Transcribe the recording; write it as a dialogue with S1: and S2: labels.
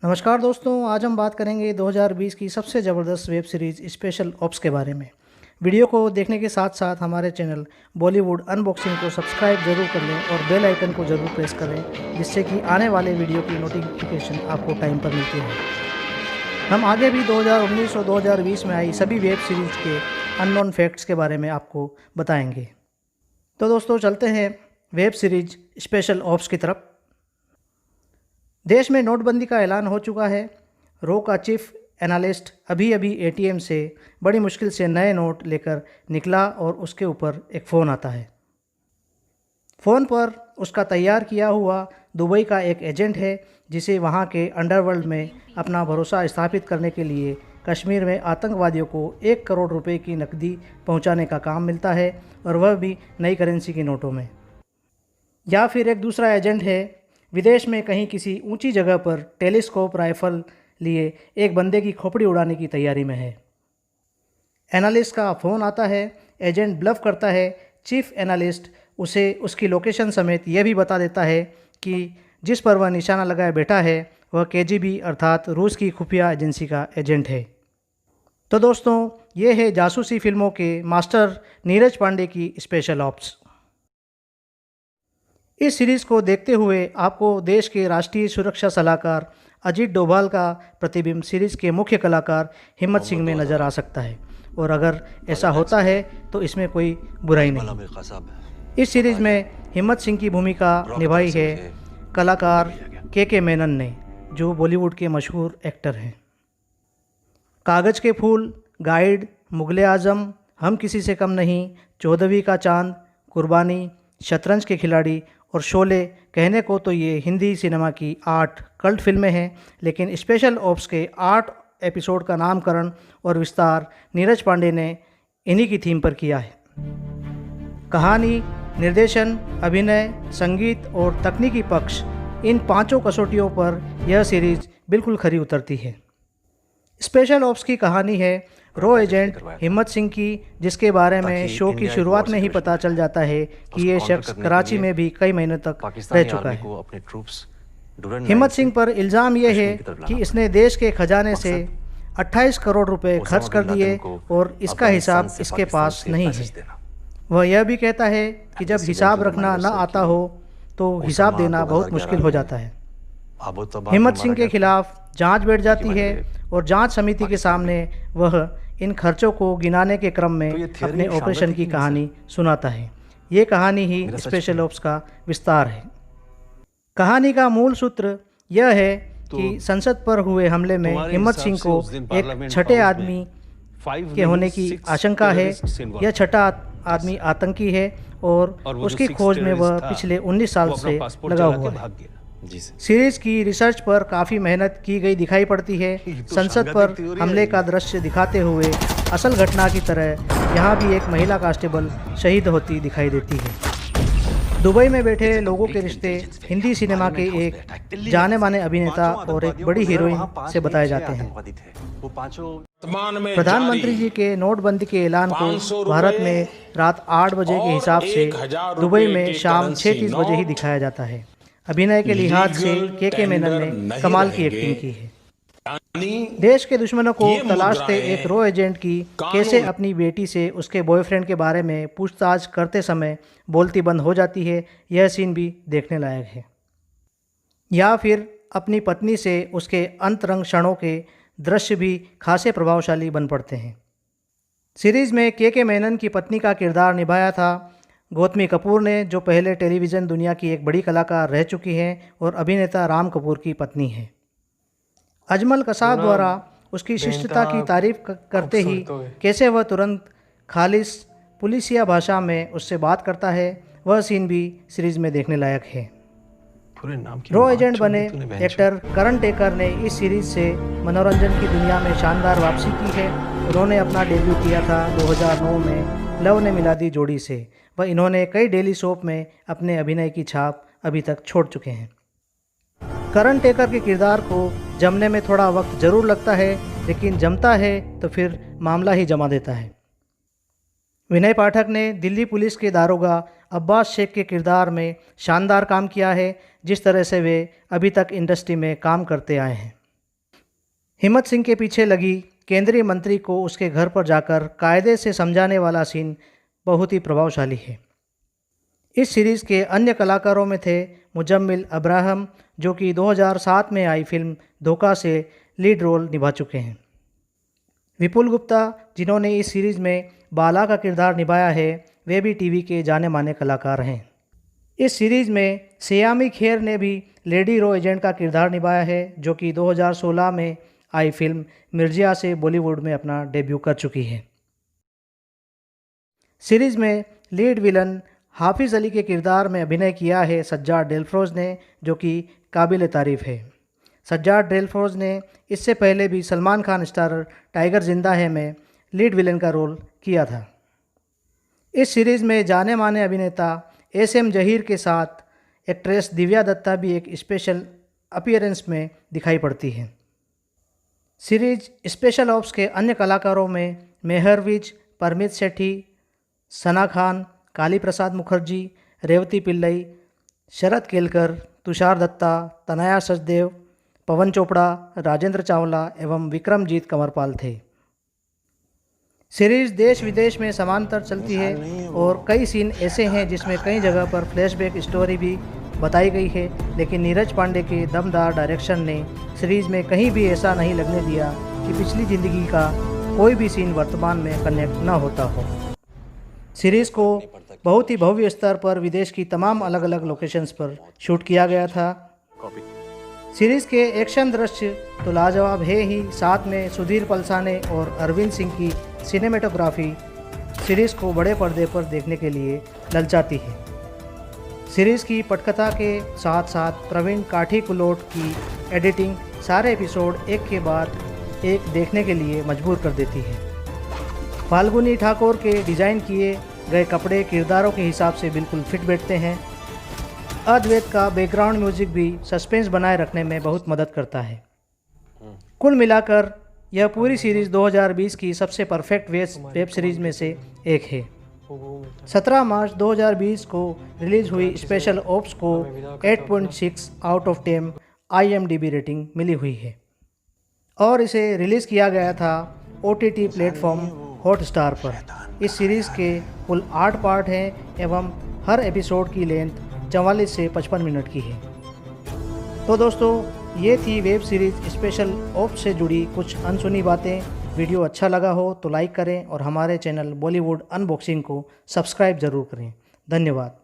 S1: नमस्कार दोस्तों, आज हम बात करेंगे 2020 की सबसे ज़बरदस्त वेब सीरीज़ स्पेशल ऑप्स के बारे में। वीडियो को देखने के साथ साथ हमारे चैनल बॉलीवुड अनबॉक्सिंग को सब्सक्राइब जरूर कर लें और बेल आइकन को ज़रूर प्रेस करें, जिससे कि आने वाले वीडियो की नोटिफिकेशन आपको टाइम पर मिलती है। हम आगे भी 2019 और 2020 में आई सभी वेब सीरीज़ के अननोन फैक्ट्स के बारे में आपको बताएंगे। तो दोस्तों चलते हैं वेब सीरीज स्पेशल ऑप्स की तरफ। देश में नोटबंदी का ऐलान हो चुका है। रो का चीफ एनालिस्ट अभी एटीएम से बड़ी मुश्किल से नए नोट लेकर निकला और उसके ऊपर एक फ़ोन आता है। फ़ोन पर उसका तैयार किया हुआ दुबई का एक एजेंट है, जिसे वहां के अंडरवर्ल्ड में अपना भरोसा स्थापित करने के लिए कश्मीर में आतंकवादियों को 1 करोड़ रुपए की नकदी पहुंचाने का काम मिलता है, और वह भी नई करेंसी के नोटों में। या फिर एक दूसरा एजेंट है, विदेश में कहीं किसी ऊंची जगह पर टेलीस्कोप राइफल लिए एक बंदे की खोपड़ी उड़ाने की तैयारी में है। एनालिस्ट का फ़ोन आता है, एजेंट ब्लफ करता है। चीफ एनालिस्ट उसे उसकी लोकेशन समेत यह भी बता देता है कि जिस पर वह निशाना लगाए बैठा है वह केजीबी अर्थात रूस की खुफिया एजेंसी का एजेंट है। तो दोस्तों, ये है जासूसी फिल्मों के मास्टर नीरज पांडे की स्पेशल ऑप्स। इस सीरीज़ को देखते हुए आपको देश के राष्ट्रीय सुरक्षा सलाहकार अजीत डोभाल का प्रतिबिंब सीरीज़ के मुख्य कलाकार हिम्मत सिंह में नज़र आ सकता है, और अगर ऐसा होता है तो इसमें कोई बुराई नहीं। इस सीरीज़ में हिम्मत सिंह की भूमिका निभाई है कलाकार के मेनन ने, जो बॉलीवुड के मशहूर एक्टर हैं। कागज़ के फूल, गाइड, मुगले आज़म, हम किसी से कम नहीं, 14वीं का चांद, कुर्बानी, शतरंज के खिलाड़ी और शोले, कहने को तो ये हिंदी सिनेमा की 8 कल्ट फिल्में हैं, लेकिन स्पेशल ऑप्स के 8 एपिसोड का नामकरण और विस्तार नीरज पांडे ने इन्हीं की थीम पर किया है। कहानी, निर्देशन, अभिनय, संगीत और तकनीकी पक्ष, इन 5 कसौटियों पर यह सीरीज़ बिल्कुल खरी उतरती है। स्पेशल ऑप्स की कहानी है रो एजेंट हिम्मत सिंह की, जिसके बारे में शो की शुरुआत में ही पता चल जाता है कि ये शख्स कराची में भी कई महीनों तक रह चुका है। हिम्मत सिंह पर इल्ज़ाम यह है कि इसने देश के खजाने से 28 करोड़ रुपए खर्च कर दिए और इसका हिसाब इसके पास नहीं है। वह यह भी कहता है कि जब हिसाब रखना न आता हो तो हिसाब देना बहुत मुश्किल हो जाता है। हिम्मत सिंह के खिलाफ जांच बैठ जाती है और जांच समिति के सामने वह इन खर्चों को गिनाने के क्रम में अपने ऑपरेशन की कहानी सुनाता है। ये कहानी ही स्पेशल ऑप्स का विस्तार है। कहानी का मूल सूत्र यह है कि संसद पर हुए हमले में हिम्मत सिंह को एक छठे आदमी के होने की आशंका है। यह छठा आदमी आतंकी है और उसकी खोज में वह पिछले 19 साल से लगा हुआ है। सीरीज की रिसर्च पर काफ़ी मेहनत की गई दिखाई पड़ती है। संसद पर हमले का दृश्य दिखाते हुए असल घटना की तरह यहाँ भी एक महिला कांस्टेबल शहीद होती दिखाई देती है। दुबई में बैठे लोगों के रिश्ते हिंदी सिनेमा के एक जाने माने अभिनेता और एक बड़ी हीरोइन से बताए जाते हैं। प्रधानमंत्री जी के नोटबंदी के ऐलान को भारत में रात 8 बजे के हिसाब से दुबई में शाम 6:30 बजे ही दिखाया जाता है। अभिनय के लिहाज से के मेनन ने कमाल की एक्टिंग की है। देश के दुश्मनों को तलाशते एक रो एजेंट की कैसे अपनी बेटी से उसके बॉयफ्रेंड के बारे में पूछताछ करते समय बोलती बंद हो जाती है, यह सीन भी देखने लायक है। या फिर अपनी पत्नी से उसके अंतरंग क्षणों के दृश्य भी खासे प्रभावशाली बन पड़ते हैं। सीरीज़ में के मेनन की पत्नी का किरदार निभाया था गौतमी कपूर ने, जो पहले टेलीविज़न दुनिया की एक बड़ी कलाकार रह चुकी हैं और अभिनेता राम कपूर की पत्नी हैं। अजमल कसाब द्वारा उसकी शिष्टता की तारीफ करते ही कैसे वह तुरंत खालिस पुलिसिया भाषा में उससे बात करता है, वह सीन भी सीरीज़ में देखने लायक है। रो एजेंट बने एक्टर करण टेकर ने इस सीरीज़ से मनोरंजन की दुनिया में शानदार वापसी की है। उन्होंने अपना डेब्यू किया था 2009 में लव ने मिला दी जोड़ी से। वह इन्होंने कई डेली सोप में अपने अभिनय की छाप अभी तक छोड़ चुके हैं। करण टेकर के किरदार को जमने में थोड़ा वक्त ज़रूर लगता है, लेकिन जमता है तो फिर मामला ही जमा देता है। विनय पाठक ने दिल्ली पुलिस के दारोगा अब्बास शेख के किरदार में शानदार काम किया है, जिस तरह से वे अभी तक इंडस्ट्री में काम करते आए हैं। हिम्मत सिंह के पीछे लगी केंद्रीय मंत्री को उसके घर पर जाकर कायदे से समझाने वाला सीन बहुत ही प्रभावशाली है। इस सीरीज़ के अन्य कलाकारों में थे मुजम्मिल अब्राहम, जो कि 2007 में आई फिल्म धोखा से लीड रोल निभा चुके हैं। विपुल गुप्ता, जिन्होंने इस सीरीज़ में बाला का किरदार निभाया है, वे भी टीवी के जाने माने कलाकार हैं। इस सीरीज़ में सियामी खेर ने भी लेडी रो एजेंट का किरदार निभाया है, जो कि 2016 में आई फिल्म मिर्जिया से बॉलीवुड में अपना डेब्यू कर चुकी है। सीरीज़ में लीड विलन हाफिज़ अली के किरदार में अभिनय किया है सज्जाद डेलफ्रोज ने, जो कि काबिल तारीफ़ है। सज्जाद डेलफ्रोज ने इससे पहले भी सलमान खान स्टारर टाइगर जिंदा है में लीड विलन का रोल किया था। इस सीरीज़ में जाने माने अभिनेता एसएम जहीर के साथ एक्ट्रेस दिव्या दत्ता भी एक स्पेशल अपीयरेंस में दिखाई पड़ती है। सीरीज स्पेशल ऑप्स के अन्य कलाकारों में मेहर विज, परमित सेठी, सना खान, काली प्रसाद मुखर्जी, रेवती पिल्लई, शरद केलकर, तुषार दत्ता, तनया सचदेव, पवन चोपड़ा, राजेंद्र चावला एवं विक्रमजीत कंवरपाल थे। सीरीज देश विदेश में समांतर चलती है और कई सीन ऐसे हैं जिसमें कई जगह पर फ्लैशबैक स्टोरी भी बताई गई है, लेकिन नीरज पांडे के दमदार डायरेक्शन ने सीरीज़ में कहीं भी ऐसा नहीं लगने दिया कि पिछली ज़िंदगी का कोई भी सीन वर्तमान में कनेक्ट न होता हो। सीरीज़ को बहुत ही भव्य स्तर पर विदेश की तमाम अलग अलग लोकेशंस पर शूट किया गया था। सीरीज़ के एक्शन दृश्य तो लाजवाब है ही, साथ में सुधीर पलसाने और अरविंद सिंह की सिनेमेटोग्राफी सीरीज़ को बड़े पर्दे पर देखने के लिए ललचाती है। सीरीज़ की पटकथा के साथ साथ प्रवीण काठी कुलोट की एडिटिंग सारे एपिसोड एक के बाद एक देखने के लिए मजबूर कर देती है। फाल्गुनी ठाकुर के डिज़ाइन किए गए कपड़े किरदारों के हिसाब से बिल्कुल फिट बैठते हैं। अद्वैत का बैकग्राउंड म्यूजिक भी सस्पेंस बनाए रखने में बहुत मदद करता है। कुल मिलाकर यह पूरी सीरीज़ 2020 की सबसे परफेक्ट वेब सीरीज़ में से एक है। 17 मार्च 2020 को रिलीज़ हुई स्पेशल ऑप्स को 8.6 आउट ऑफ 10 IMDb रेटिंग मिली हुई है और इसे रिलीज़ किया गया था OTT प्लेटफॉर्म हॉटस्टार पर। इस सीरीज़ के कुल 8 पार्ट हैं एवं हर एपिसोड की लेंथ 44 से 55 मिनट की है। तो दोस्तों, ये थी वेब सीरीज़ स्पेशल ऑप्स से जुड़ी कुछ अनसुनी बातें। वीडियो अच्छा लगा हो तो लाइक करें और हमारे चैनल बॉलीवुड अनबॉक्सिंग को सब्सक्राइब ज़रूर करें। धन्यवाद।